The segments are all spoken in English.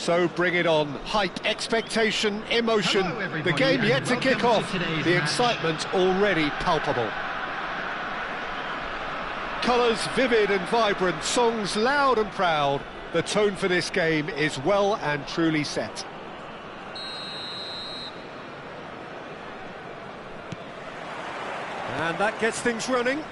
So bring it on. Hype, expectation, emotion. The game yet to kick off. The excitement already palpable. Colours vivid and vibrant, songs loud and proud. The tone for this game is well and truly set. And that gets things running.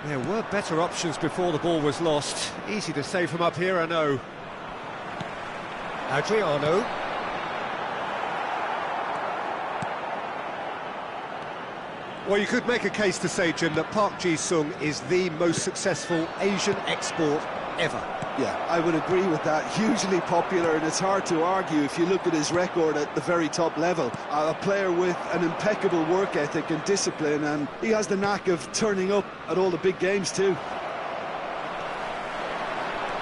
There were better options before the ball was lost. Easy to save from up here, I know. Adriano. Well, you could make a case to say, Jim, that Park Ji-sung is the most successful Asian export ever. Yeah, I would agree with that. Hugely popular, and it's hard to argue if you look at his record at the very top level. A player with an impeccable work ethic and discipline, and he has the knack of turning up at all the big games too.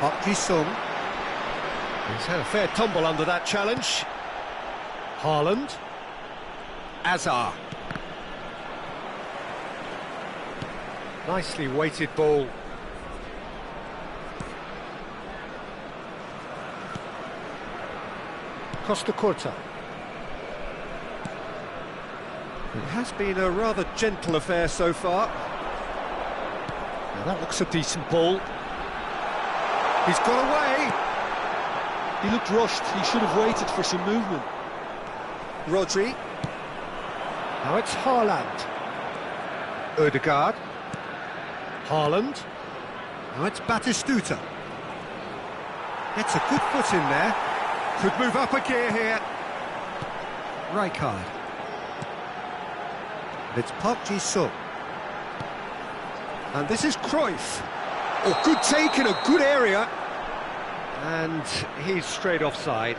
Park Ji-sung. He's had a fair tumble under that challenge. Haaland. Azar. Nicely weighted ball. Costa Curta. It has been a rather gentle affair so far. Now that looks a decent ball. He's got away. He looked rushed. He should have waited for some movement. Rodri. Now it's Haaland. Ødegaard. Haaland. Now it's Batistuta. Gets a good foot in there. Could move up a gear here. Rijkaard. It's Park Ji-sung. And this is Cruyff. Oh, good take in a good area. And he's straight offside.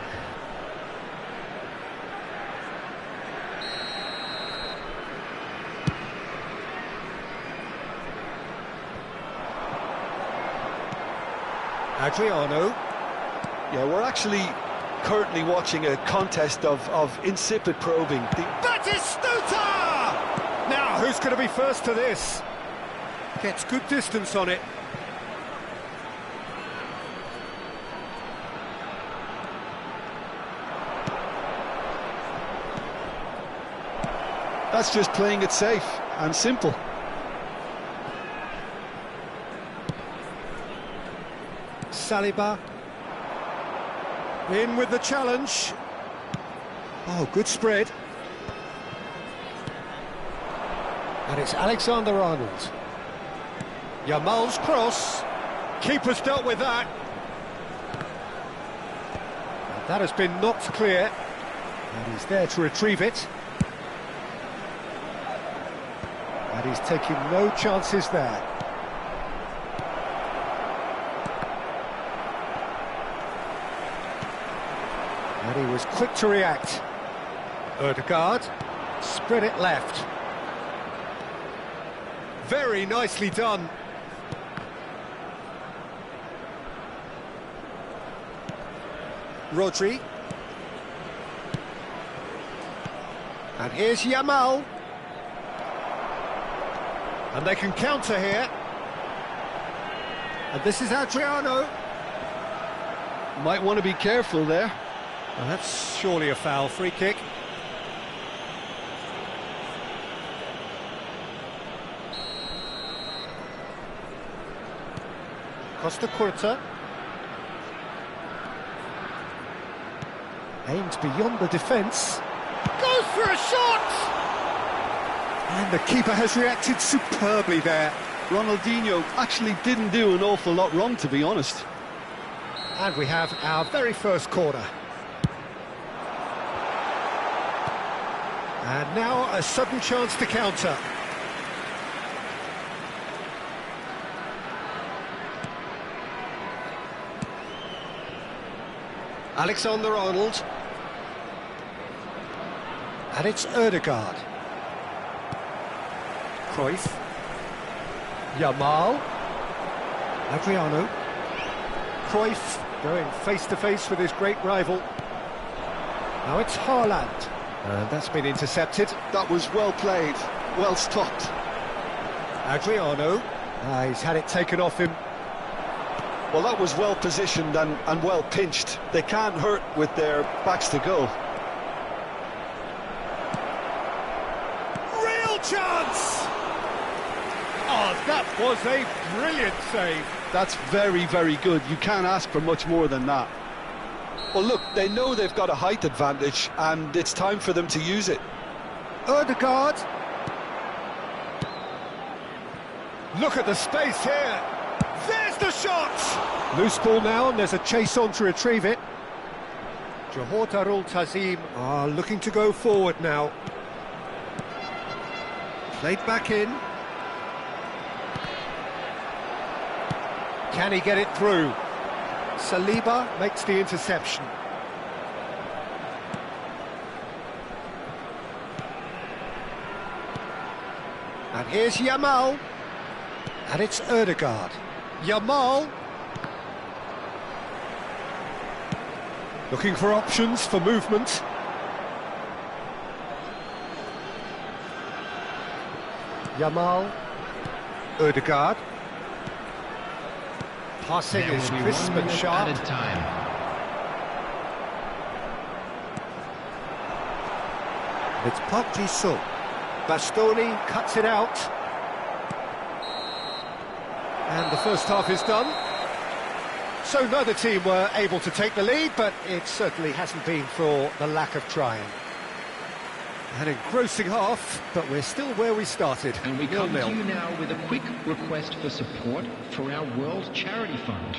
Adriano. Yeah, we're actually currently watching a contest of insipid probing. Batistuta! Now, who's going to be first to this? Gets good distance on it. That's just playing it safe and simple. Saliba. In with the challenge. Oh, good spread. And it's Alexander-Arnold. Yamal's cross. Keeper's dealt with that. And that has been knocked clear. And he's there to retrieve it. And he's taking no chances there. And he was quick to react. Ødegaard, spread it left. Very nicely done. Rodri. And here's Yamal. And they can counter here. And this is Adriano. Might want to be careful there. Well, that's surely a foul. Free kick. Costa Curta. Aims beyond the defence. Goes for a shot! And the keeper has reacted superbly there. Ronaldinho actually didn't do an awful lot wrong, to be honest. And we have our very first corner. And now a sudden chance to counter. Alexander-Arnold. And it's Ødegaard. Cruyff. Yamal. Adriano. Cruyff going face-to-face with his great rival. Now it's Haaland. And that's been intercepted. That was well played, well stopped. Adriano. He's had it taken off him. Well, that was well positioned and well pinched. They can't hurt with their backs to goal. Real chance! Oh, that was a brilliant save. That's very, very good. You can't ask for much more than that. Well, look, they know they've got a height advantage, and it's time for them to use it. Ødegaard. Look at the space here. There's the shot! Loose ball now, and there's a chase on to retrieve it. Johor Darul Tazim are looking to go forward now. Played back in. Can he get it through? Saliba makes the interception. And here's Yamal. And it's Ødegaard. Yamal. Looking for options for movement. Yamal. Ødegaard. Passing is crisp and sharp. It's Park Ji-sung. Bastoni cuts it out. And the first half is done. So neither team were able to take the lead, but it certainly hasn't been for the lack of trying. An engrossing half, but we're still where we started. And we come to you now with a quick request for support for our World Charity Fund.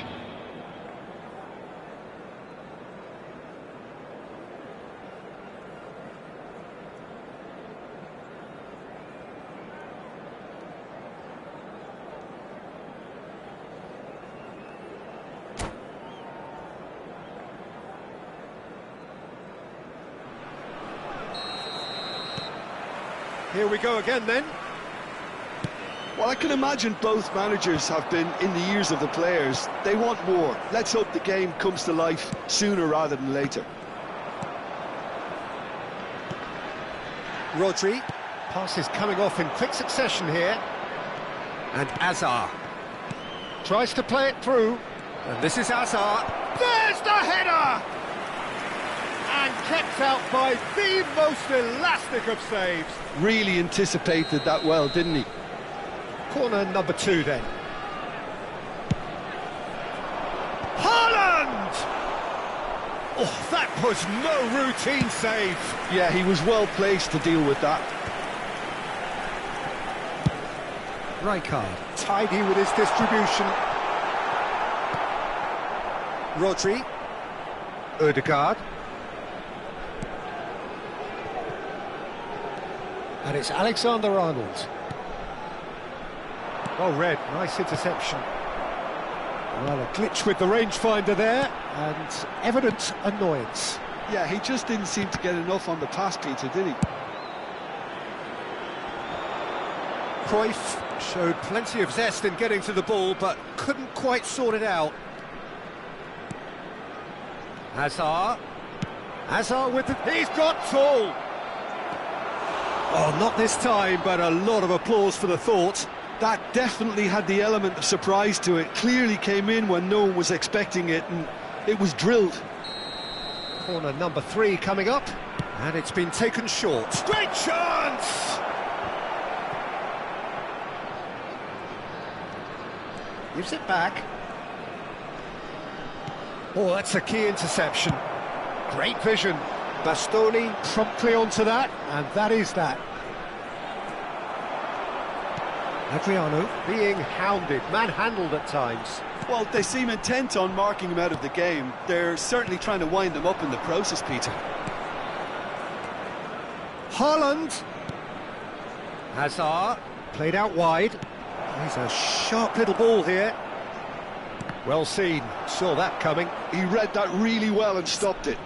Here we go again then. Well, I can imagine both managers have been in the ears of the players. They want more. Let's hope the game comes to life sooner rather than later. Rodri. Passes coming off in quick succession here. And Azar. Tries to play it through. And this is Azar. There's the header! And kept out by the most elastic of saves. Really anticipated that well, didn't he? Corner number 2 then. Haaland! Oh, that was no routine save. Yeah, he was well placed to deal with that. Rijkaard, tidy with his distribution. Rodri. Ødegaard. And it's Alexander-Arnold. Well read, nice interception. Well, a glitch with the rangefinder there, and evident annoyance. Yeah, he just didn't seem to get enough on the pass, Peter, did he? Cruyff showed plenty of zest in getting to the ball, but couldn't quite sort it out. Hazard. Hazard with the... He's got tall! Oh, not this time, but a lot of applause for the thought. That definitely had the element of surprise to it. Clearly came in when no one was expecting it, and it was drilled. Corner number 3 coming up, and it's been taken short. Great chance! Gives it back. Oh, that's a key interception. Great vision. Bastoni promptly onto that, and that is that. Adriano being hounded, manhandled at times. Well, they seem intent on marking him out of the game. They're certainly trying to wind him up in the process, Peter. Haaland. Hazard played out wide. He's a sharp little ball here. Well seen, saw that coming. He read that really well and stopped it.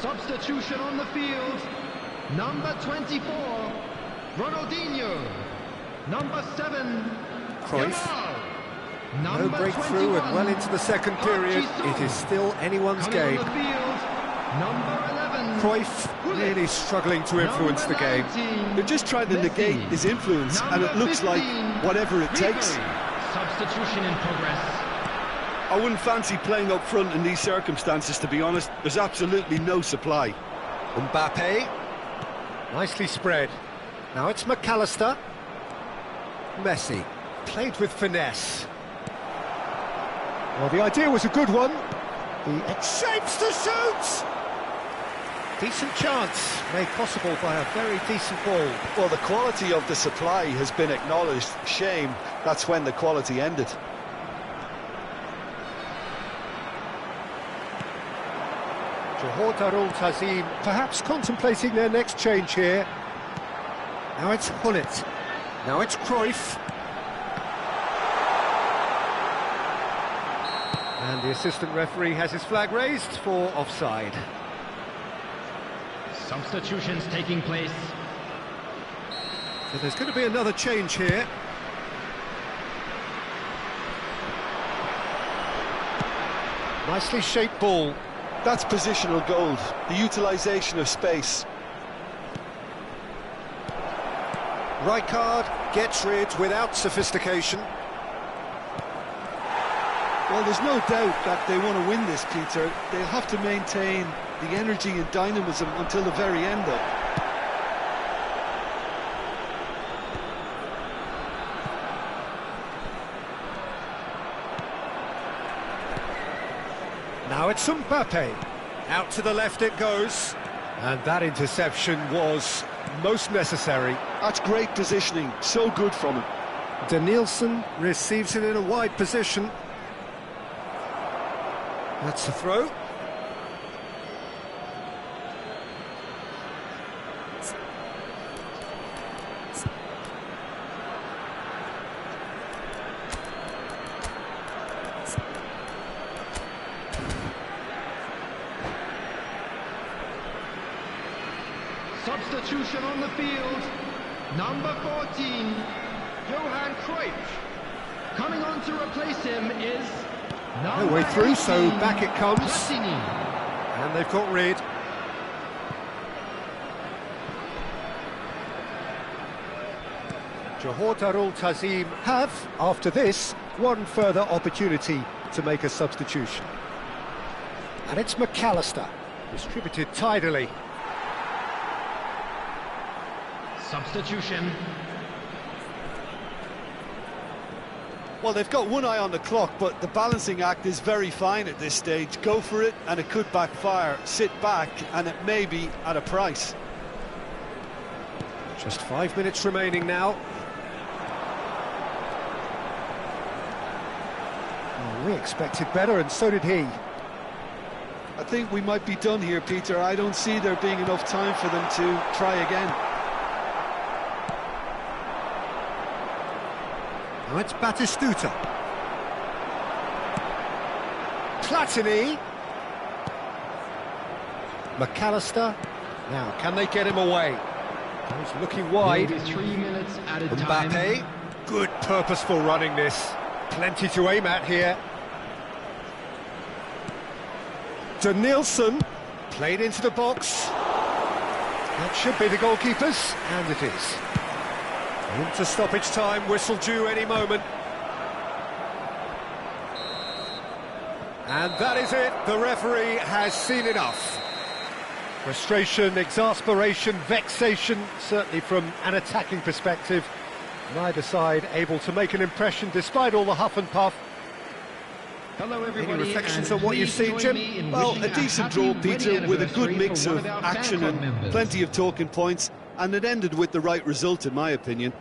Substitution on the field. Number 24, Ronaldinho. Number 7, Cruyff. Yamal. No Number breakthrough 21, and well into the second period. It is still anyone's Coming game. on the field, number 11, Cruyff really struggling to influence the game. They're just trying to negate his influence, and it looks like whatever it takes. Substitution in progress. I wouldn't fancy playing up front in these circumstances, to be honest. There's absolutely no supply. Mbappe. Nicely spread. Now it's McAllister. Messi. Played with finesse. Well, the idea was a good one. He shapes to shoot! Decent chance, made possible by a very decent ball. Well, the quality of the supply has been acknowledged. Shame, that's when the quality ended. Johor Darul Tazim perhaps contemplating their next change here. Now it's Hullet. Now it's Cruyff. And the assistant referee has his flag raised for offside. Substitutions taking place. So there's going to be another change here. Nicely shaped ball. That's positional gold, the utilisation of space. Rijkaard gets rid without sophistication. Well, there's no doubt that they want to win this, Peter. They'll have to maintain the energy and dynamism until the very end, though. Now it's Mbappe. Out to the left it goes. And that interception was most necessary. That's great positioning, so good from him. Danielson receives it in a wide position. That's a throw. Substitution on the field. Number 14, Johan Cruyff. Coming on to replace him is No way through, so back it comes. Platini. And they've got rid. Johor Darul Tazim have, after this, one further opportunity to make a substitution. And it's McAllister, distributed tidily. Substitution. Well, they've got one eye on the clock, but the balancing act is very fine at this stage. Go for it, and it could backfire. Sit back, and it may be at a price. Just 5 minutes remaining now. Oh, we expected better, and so did he. I think we might be done here, Peter. I don't see there being enough time for them to try again. Now it's Batistuta. Platini. McAllister. Now, can they get him away? He's looking wide. Maybe 3 minutes at a time. Mbappe. Good purposeful running this. Plenty to aim at here. Danielson. Played into the box. That should be the goalkeepers, and it is. Into stoppage time, whistle due any moment. And that is it, the referee has seen enough. Frustration, exasperation, vexation, certainly from an attacking perspective. Neither side able to make an impression despite all the huff and puff. Hello everybody. Any reflections on what you've seen, Jim? Well, a decent draw, Peter, with a good mix of action and plenty of talking points, and it ended with the right result, in my opinion.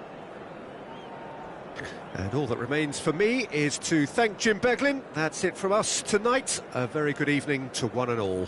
And all that remains for me is to thank Jim Beglin. That's it from us tonight. A very good evening to one and all.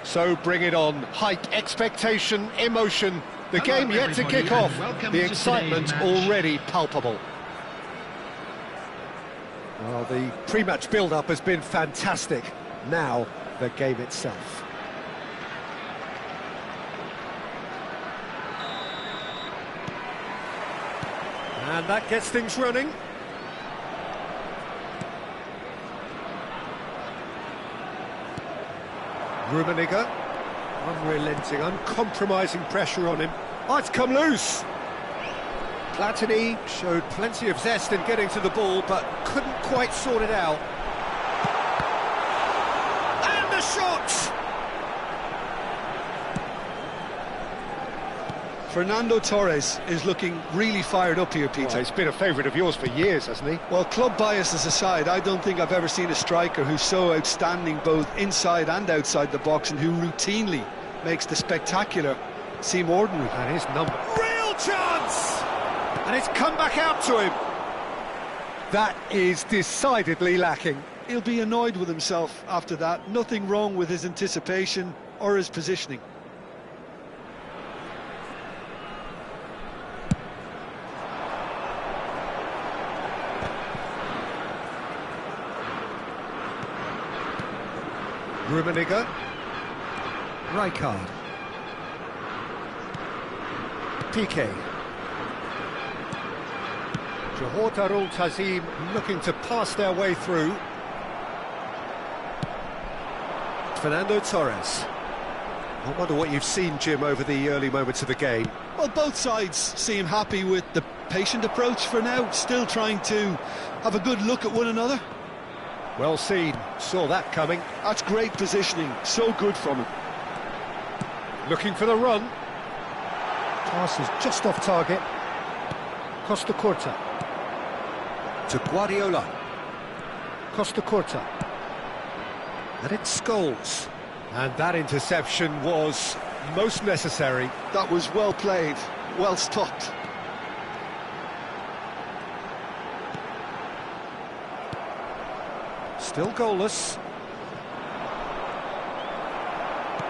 So bring it on. Hype, expectation, emotion. The game yet to kick off. The excitement already palpable. Well, the pre-match build-up has been fantastic. Now, the game itself. And that gets things running. Rummenigge, unrelenting, uncompromising pressure on him. Oh, it's come loose! Platini showed plenty of zest in getting to the ball, but couldn't quite sort it out. And the shot! Fernando Torres is looking really fired up here, Peter. Well, he's been a favourite of yours for years, hasn't he? Well, club biases aside, I don't think I've ever seen a striker who's so outstanding both inside and outside the box, and who routinely makes the spectacular seem ordinary. And his number... Real chance! And it's come back out to him. That is decidedly lacking. He'll be annoyed with himself after that. Nothing wrong with his anticipation or his positioning. Rummenigge. Rijkaard. Piqué. Johor Darul Tazim looking to pass their way through. Fernando Torres. I wonder what you've seen, Jim, over the early moments of the game. Well, both sides seem happy with the patient approach for now, still trying to have a good look at one another. Well seen, saw that coming. That's great positioning, so good from him. Looking for the run. Pass is just off target. Costa Curta. To Guardiola. Costa Curta. And it's Scholes. And that interception was most necessary. That was well played, well stopped. Still goalless.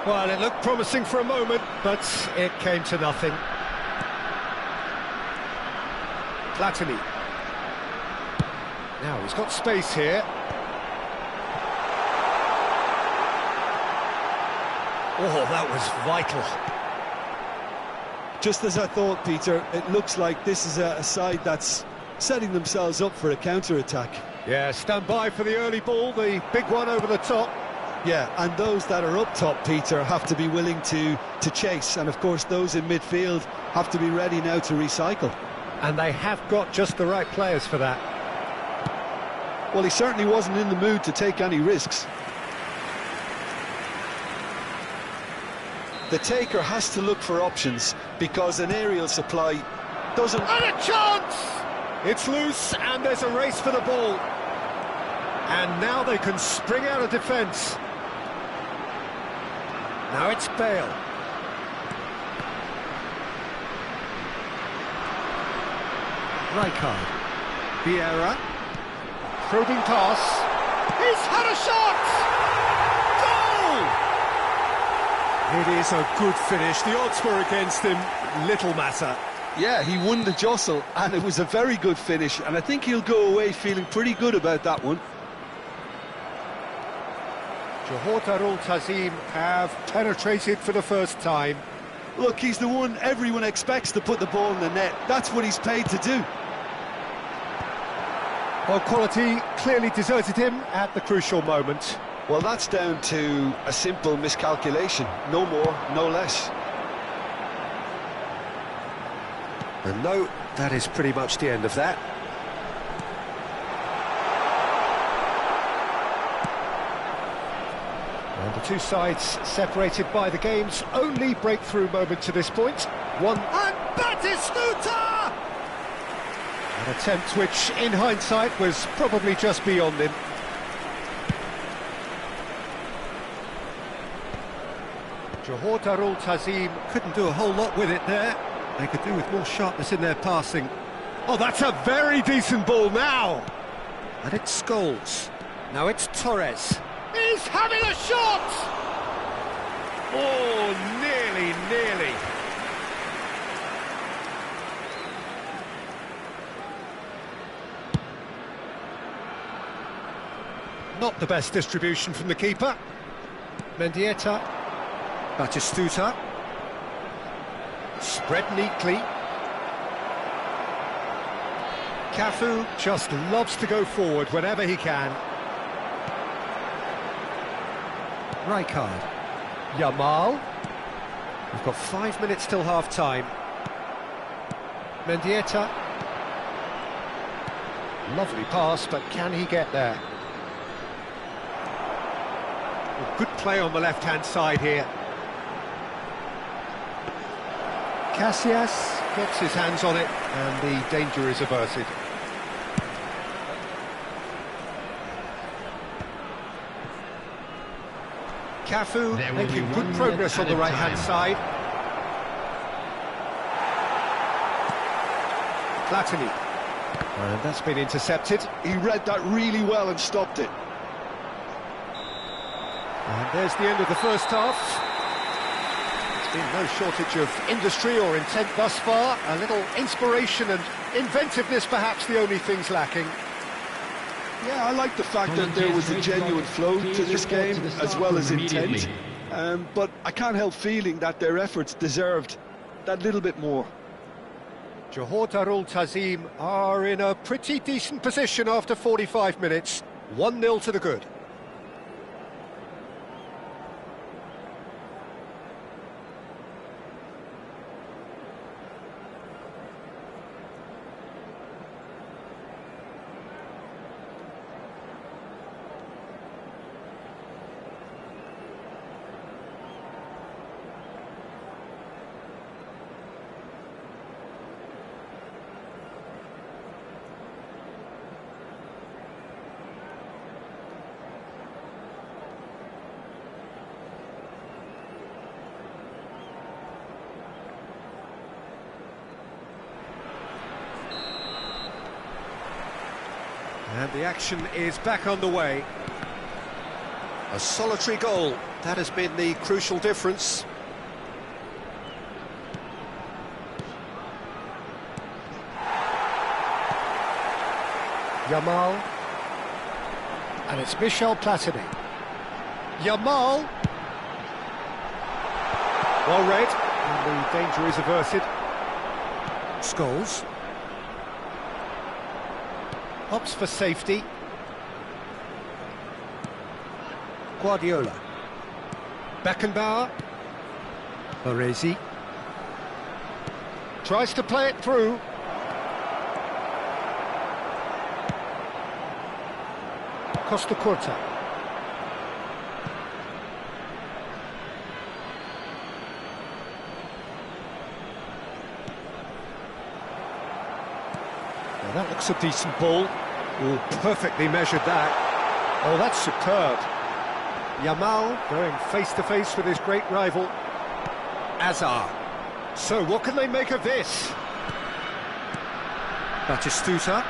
Well, it looked promising for a moment, but it came to nothing. Platini. Now he's got space here. Oh, that was vital. Just as I thought, Peter, it looks like this is a side that's setting themselves up for a counter-attack. Yeah, stand by for the early ball, the big one over the top. Yeah, and those that are up top, Peter, have to be willing to chase. And, of course, those in midfield have to be ready now to recycle. And they have got just the right players for that. Well, he certainly wasn't in the mood to take any risks. The taker has to look for options, because an aerial supply doesn't... And a chance! It's loose, and there's a race for the ball. And now they can spring out of defence. Now it's Bale. Rijkaard. Vieira. Probing pass. He's had a shot! Goal! It is a good finish. The odds were against him. Little matter. Yeah, he won the jostle, and it was a very good finish, and I think he'll go away feeling pretty good about that one. Johor Darul Tazim have penetrated for the first time. Look, he's the one everyone expects to put the ball in the net. That's what he's paid to do. Well, quality clearly deserted him at the crucial moment. Well, that's down to a simple miscalculation. No more, no less. And no, that is pretty much the end of that. And the two sides separated by the game's only breakthrough moment to this point. One, and Batistuta! An attempt which, in hindsight, was probably just beyond him. Johor Darul Tazim couldn't do a whole lot with it there. They could do with more sharpness in their passing. Oh, that's a very decent ball now! And it's Scholes. Now it's Torres. He's having a shot! Oh, nearly. Not the best distribution from the keeper. Mendieta. Batistuta. Spread neatly. Cafu just loves to go forward whenever he can. Rijkaard. Yamal. We've got 5 minutes till half-time. Mendieta. Lovely pass, but can he get there? Well, good play on the left-hand side here. Casillas gets his hands on it, and the danger is averted. Cafu making good progress on the right-hand side. Platini. And that's been intercepted. He read that really well and stopped it. And there's the end of the first half. There's been no shortage of industry or intent thus far. A little inspiration and inventiveness, perhaps the only things lacking. Yeah, I like the fact that there was a genuine flow to this game, as well as intent. But I can't help feeling that their efforts deserved that little bit more. Johor Darul Tazim are in a pretty decent position after 45 minutes. 1-0 to the good. And the action is back underway. A solitary goal, that has been the crucial difference. Yamal. And it's Michel Platini. Yamal. Well read, and the danger is averted. Scholes. Opts for safety. Guardiola. Beckenbauer. Baresi. Tries to play it through. Costa Curta. Well, that looks a decent ball. Oh, perfectly measured that. Oh, that's superb. Yamal going face-to-face with his great rival, Azar. So, what can they make of this? Batistuta.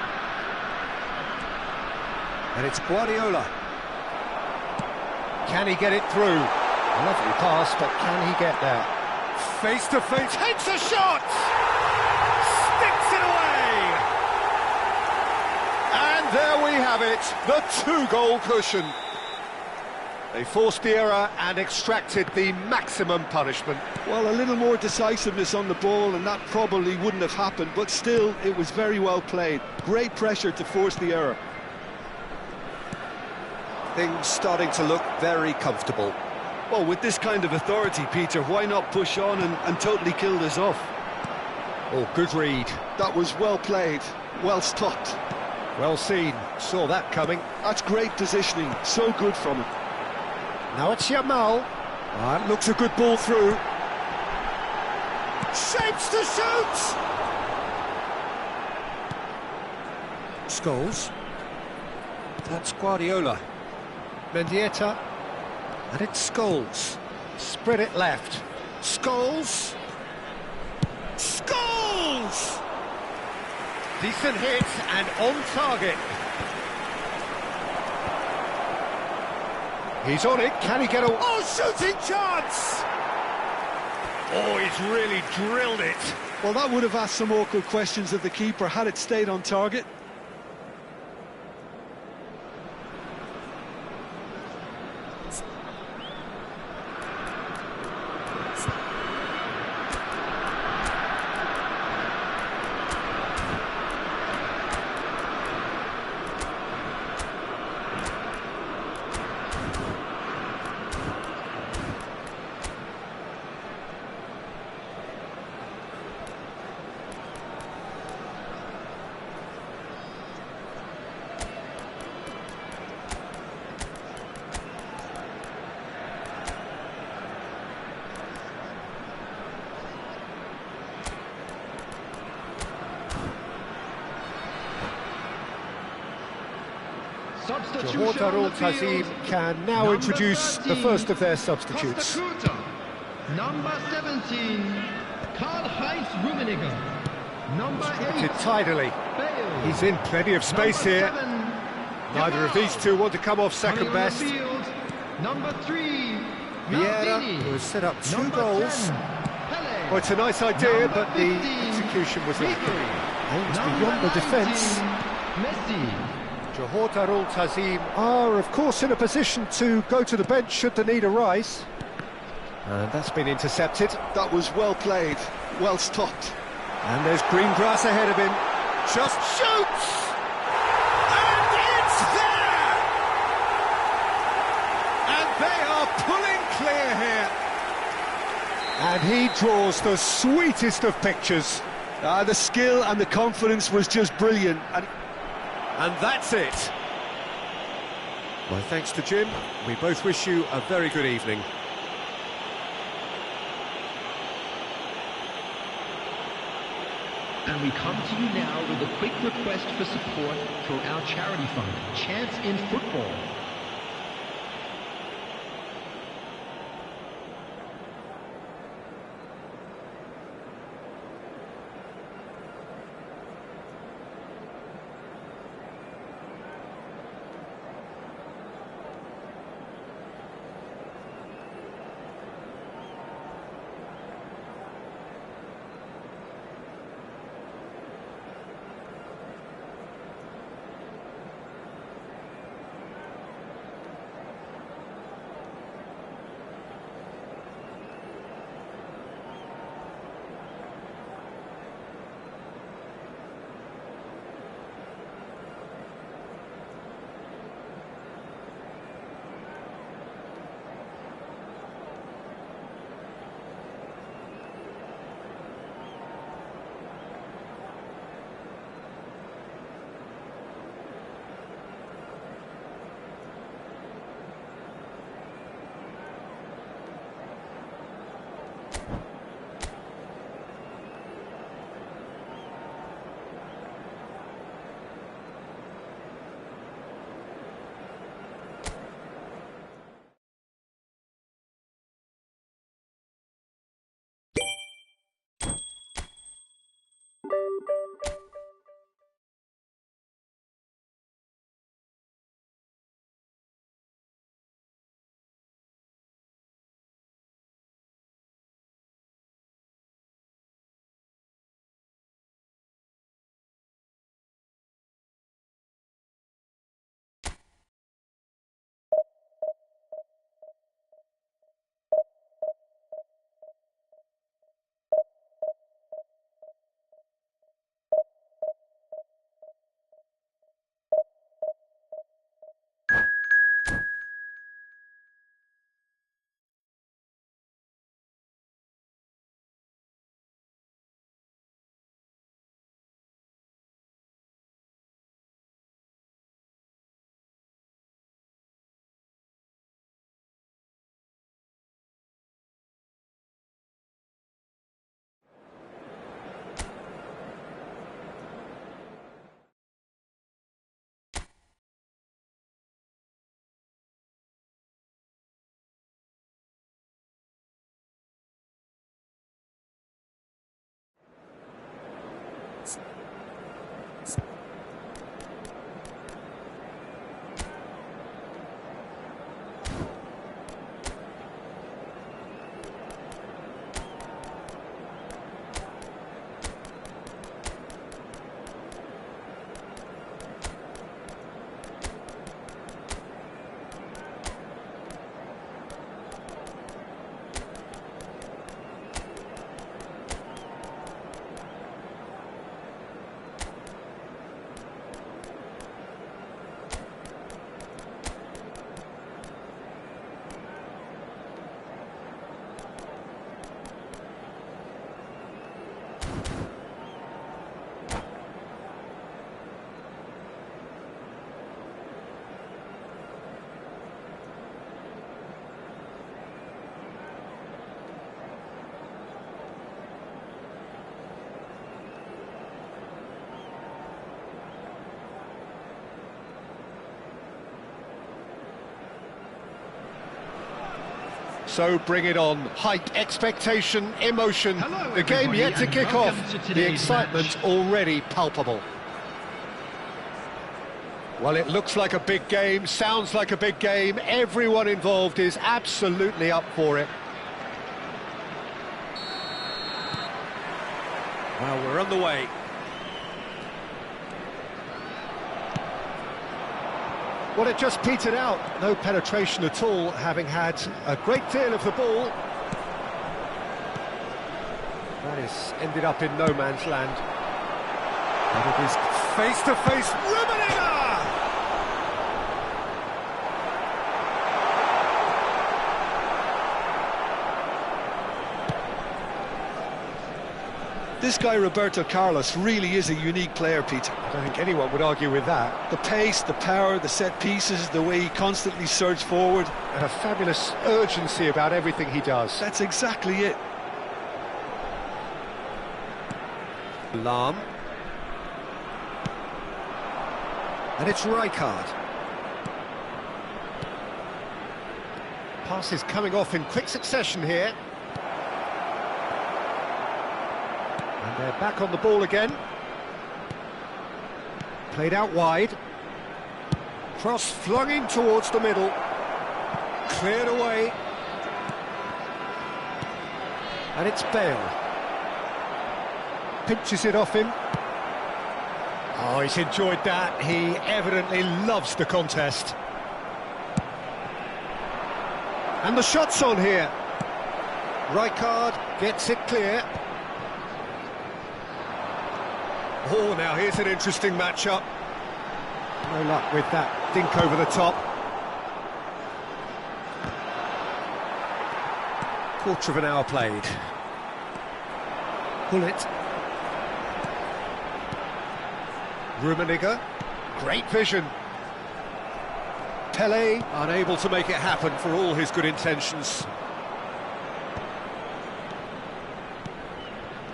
And it's Guardiola. Can he get it through? A lovely pass, but can he get there? Face-to-face, hits a shot! Sticks it away! And there we have it, the two-goal cushion. They forced the error and extracted the maximum punishment. Well, a little more decisiveness on the ball and that probably wouldn't have happened, but still, it was very well played. Great pressure to force the error. Things starting to look very comfortable. Well, with this kind of authority, Peter, why not push on and totally kill this off? Oh, good read. That was well played, well stopped. Well seen, saw that coming. That's great positioning, so good from him. Now it's Yamal. That looks a good ball through. Shapes to shoot! Scholes. That's Guardiola. Mendieta. And it's Scholes. Spread it left. Scholes. Scholes! Decent hit and on target. He's on it, can he get a... Oh, shooting chance! Oh, he's really drilled it. Well, that would have asked some awkward questions of the keeper had it stayed on target. Substitution Johor on the Tazim field. can now Number introduce the 13, first of their substitutes. Costa Curta. Number 17, Karl-Heinz Rummenigge. Number 8, Tidily. Bale. He's in plenty of space Number here. 7, Neither of Yamal. these two want to come off second Coming on best. the field, number 3, Vieira, Maldini. who has set up 2 Number goals. 10, Pele. Well, it's a nice idea, Number but the 15, execution was lacking. Ribery. Aims Number beyond the defence. 19, Messi. Johor Darul Tazim are, of course, in a position to go to the bench should the need arise. And that's been intercepted. That was well played, well stopped. And there's green grass ahead of him. Just shoots! And it's there! And they are pulling clear here. And he draws the sweetest of pictures. The skill and the confidence was just brilliant. And that's it. My thanks to Jim. We both wish you a very good evening. And we come to you now with a quick request for support for our charity fund, Chance in Football. So bring it on. Height, expectation, emotion. Hello, the game everybody, yet to and kick welcome off. to The today's excitement match. already palpable. Well, it looks like a big game, sounds like a big game. Everyone involved is absolutely up for it. Well, we're on the way. Well, it just petered out. No penetration at all, having had a great deal of the ball. That is ended up in no man's land. And it is face-to-face. Rummenigge! This guy, Roberto Carlos, really is a unique player, Peter. I don't think anyone would argue with that. The pace, the power, the set pieces, the way he constantly surges forward. And a fabulous urgency about everything he does. That's exactly it. Lahm. And it's Rijkaard. Passes coming off in quick succession here. And they're back on the ball again. Played out wide. Cross flung in towards the middle. Cleared away. And it's Bale. Pinches it off him. Oh, he's enjoyed that. He evidently loves the contest. And the shot's on here. Rijkaard gets it clear. Oh, now here's an interesting matchup. No luck with that dink over the top. Quarter of an hour played. Bullet. Rummenigge. Great vision. Pele unable to make it happen for all his good intentions.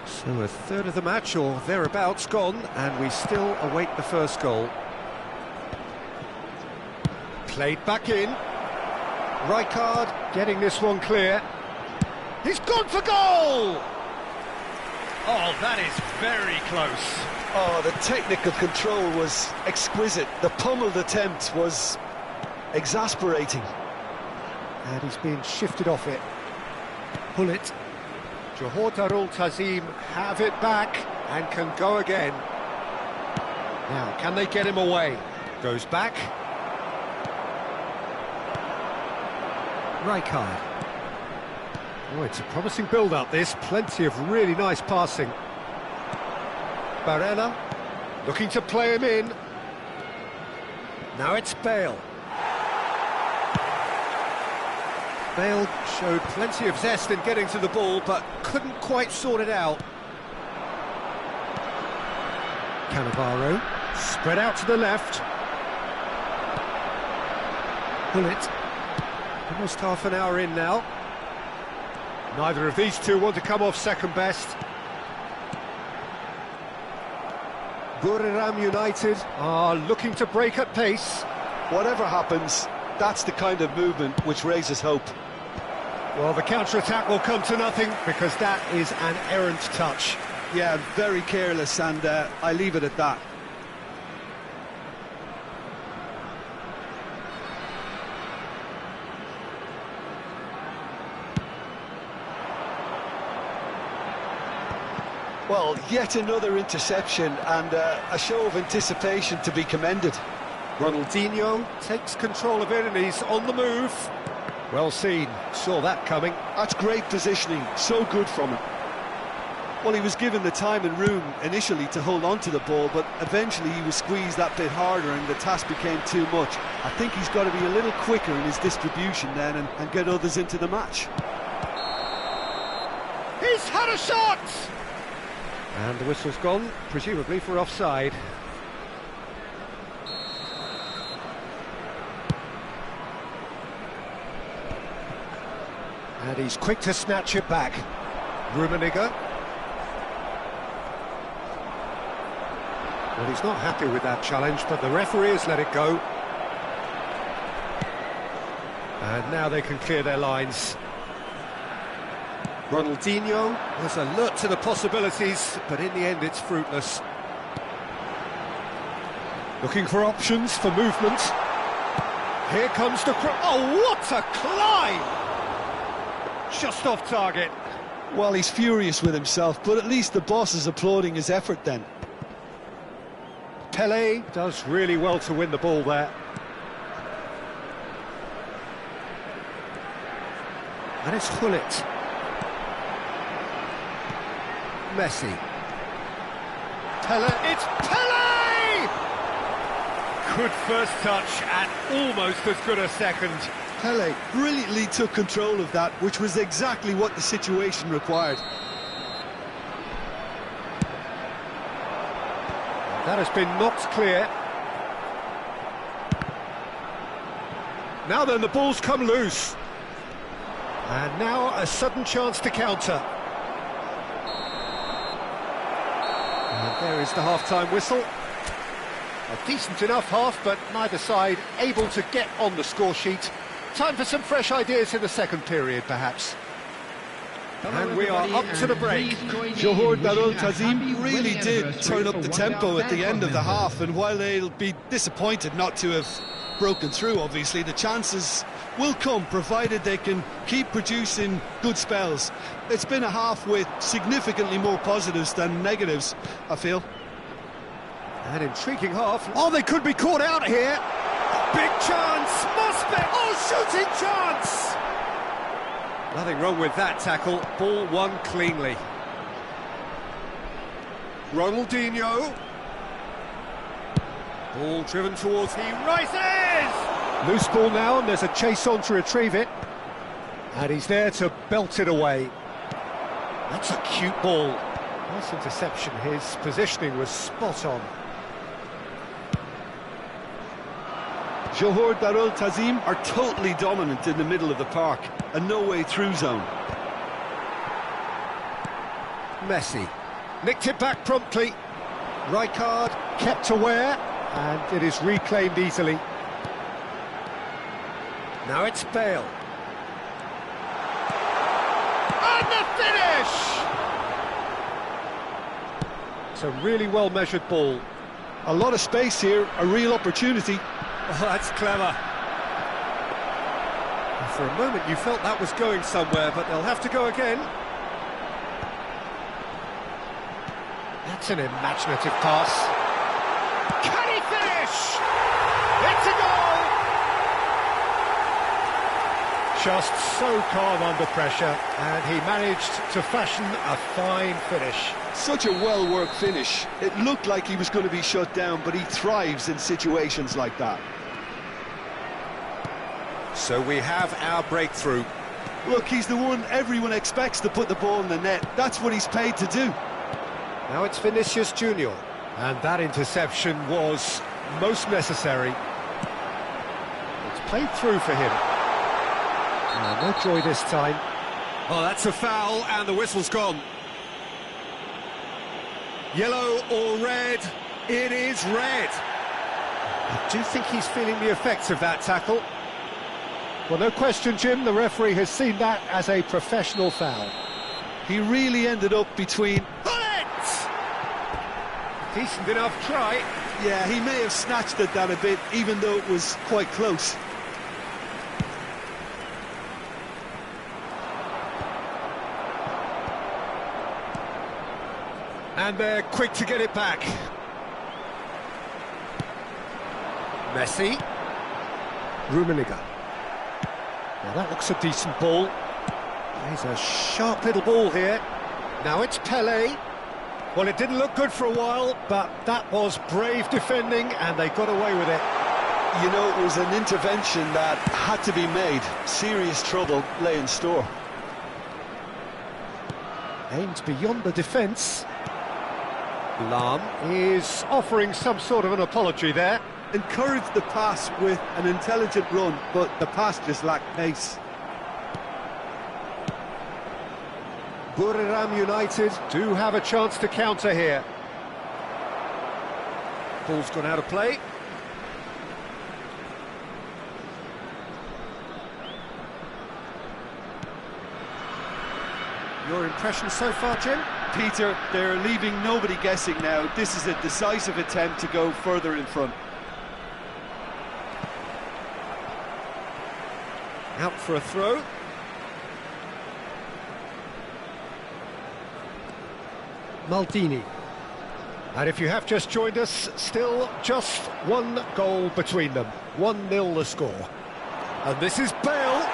So a third of the match or thereabouts gone, and we still await the first goal. Played back in. Rijkaard getting this one clear. He's gone for goal! Oh, that is very close. Oh, the technical control was exquisite. The pummeled attempt was exasperating. And he's being shifted off it. Pull it. Johor Darul Tazim have it back and can go again. Now, can they get him away? Goes back. Rijkaard. Oh, it's a promising build-up, this. Plenty of really nice passing. Barella, looking to play him in. Now it's Bale. Bale showed plenty of zest in getting to the ball, but couldn't quite sort it out. Cannavaro, spread out to the left. Bullet. Almost half an hour in now. Neither of these two want to come off second best. Buriram United are looking to break at pace. Whatever happens, that's the kind of movement which raises hope. Well, the counter-attack will come to nothing because that is an errant touch. Yeah, very careless, and I leave it at that. Well, yet another interception and a show of anticipation to be commended. Ronaldinho takes control of it and he's on the move. Well seen, saw that coming. That's great positioning, so good from him. Well, he was given the time and room initially to hold on to the ball, but eventually he was squeezed that bit harder and the task became too much. I think he's got to be a little quicker in his distribution then and get others into the match. He's had a shot! And the whistle's gone, presumably for offside. And he's quick to snatch it back. Rummenigge. Well, he's not happy with that challenge, but the referee has let it go. And now they can clear their lines. Ronaldinho was alert to the possibilities, but in the end it's fruitless. Looking for options for movement. Here comes the cross. Oh, what a climb! Just off target. Well, he's furious with himself, but at least the boss is applauding his effort then. Pele does really well to win the ball there. And it's Hullet. Messi. Pele, it's Pele! Good first touch and almost as good a second. Pele brilliantly took control of that, which was exactly what the situation required. That has been knocked clear. Now then, the ball's come loose. And now a sudden chance to counter. And there is the half-time whistle. A decent enough half, but neither side able to get on the score sheet. Time for some fresh ideas in the second period, perhaps. And we are up to the break. Johor Darul Tazim really did turn up the tempo at the end of the half, and while they'll be disappointed not to have broken through, obviously, the chances will come, provided they can keep producing good spells. It's been a half with significantly more positives than negatives, I feel. An intriguing half. Oh, they could be caught out here. Big chance, Mosbeck. Oh, shooting chance! Nothing wrong with that tackle. Ball won cleanly. Ronaldinho. Ball driven towards, he rises! Loose ball now, and there's a chase on to retrieve it. And he's there to belt it away. That's a cute ball. Nice interception, his positioning was spot on. Johor Darul Tazim are totally dominant in the middle of the park, a no-way-through zone. Messi nicked it back promptly. Rijkaard kept aware, and it is reclaimed easily. Now it's Bale. And the finish! It's a really well-measured ball. A lot of space here, a real opportunity. Oh, that's clever. For a moment you felt that was going somewhere, but they'll have to go again. That's an imaginative pass. Can he finish? It's a goal! Just so calm under pressure, and he managed to fashion a fine finish. Such a well-worked finish. It looked like he was going to be shut down, but he thrives in situations like that. So we have our breakthrough. Look, he's the one everyone expects to put the ball in the net. That's what he's paid to do. Now it's Vinicius Junior. And that interception was most necessary. It's played through for him. No joy this time. Oh, that's a foul, and the whistle's gone. Yellow or red? It is red. I do think he's feeling the effects of that tackle. Well, no question, Jim, the referee has seen that as a professional foul. He really ended up between... Bullet! Decent enough try. Yeah, he may have snatched at that a bit, even though it was quite close. And they're quick to get it back. Messi. Rummenigge. Now that looks a decent ball. There's a sharp little ball here. Now it's Pele. Well, it didn't look good for a while, but that was brave defending, and they got away with it. You know, it was an intervention that had to be made. Serious trouble lay in store. Aimed beyond the defence. Lahm is offering some sort of an apology there. Encouraged the pass with an intelligent run, but the pass just lacked pace. Buriram United do have a chance to counter here. Ball's gone out of play. Your impression so far, Jim? Peter, they're leaving nobody guessing now. This is a decisive attempt to go further in front. Out for a throw. Maldini. And if you have just joined us, still just one goal between them. 1-0 the score. And this is Bale.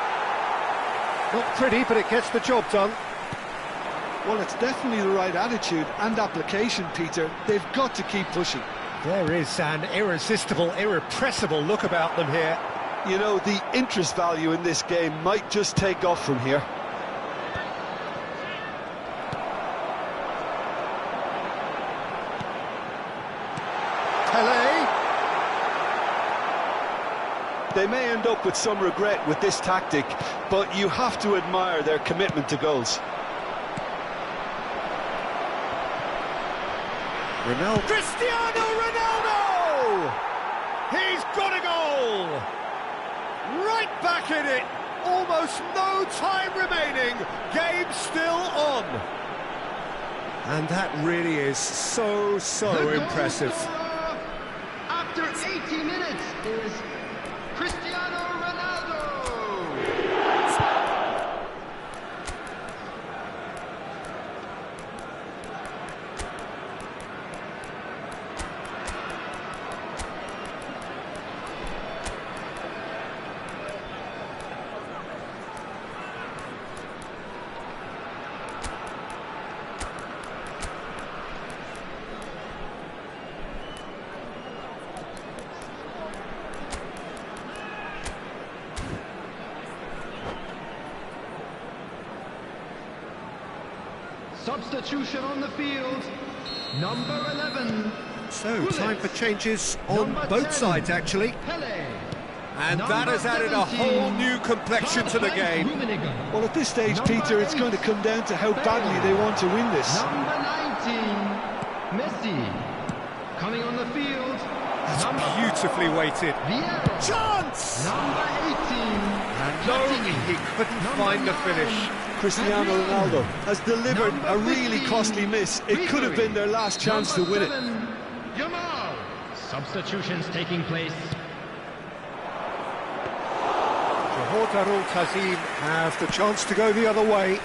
Not pretty, but it gets the job done. Well, it's definitely the right attitude and application, Peter. They've got to keep pushing. There is an irresistible, irrepressible look about them here. You know, the interest value in this game might just take off from here. Pele. They may end up with some regret with this tactic, but you have to admire their commitment to goals. Ronaldo. Cristiano Ronaldo! He's got a goal! Right back in it! Almost no time remaining. Game still on. And that really is so impressive. After 80 minutes is Cristiano Ronaldo. Substitution on the field, number 11. So, time for changes on both sides, actually. Pele. And that has added a whole new complexion to the game. Well, at this stage, Peter, it's going to come down to how badly they want to win this. Number 19, Messi. Coming on the field, That's beautifully weighted. Vieira. Chance! Number 18, And no, he couldn't find the finish. Cristiano Ronaldo has delivered a really costly miss. It could have been their last chance to win it. Yamal. Substitutions taking place. Johor Darul Tazim have the chance to go the other way.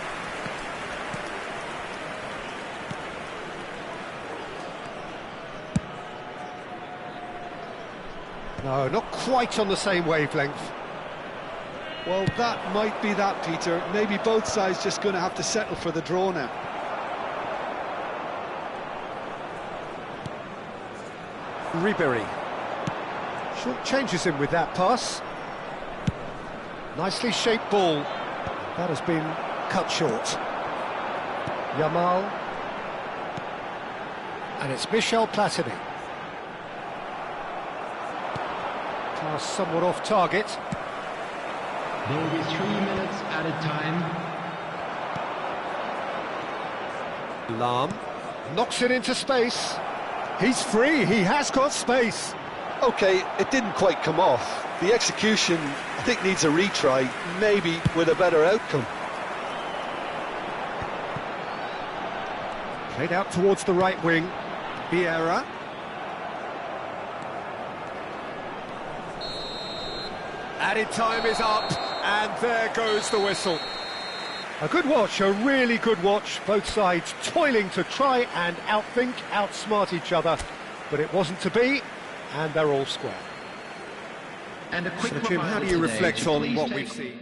No, not quite on the same wavelength. Well, that might be that, Peter. Maybe both sides just going to have to settle for the draw now. Ribery. Short changes him with that pass. Nicely shaped ball. That has been cut short. Yamal. And it's Michel Platini. Pass somewhat off target. There will be 3 minutes added time. Lahm knocks it into space. He's free, he has got space. OK, it didn't quite come off. The execution, I think, needs a retry, maybe with a better outcome. Played out towards the right wing. Vieira. Added time is up, and there goes the whistle. A good watch, a really good watch. Both sides toiling to try and outthink, outsmart each other. But it wasn't to be, and they're all square. And a quick So, Jim, how do you reflect on what we've seen?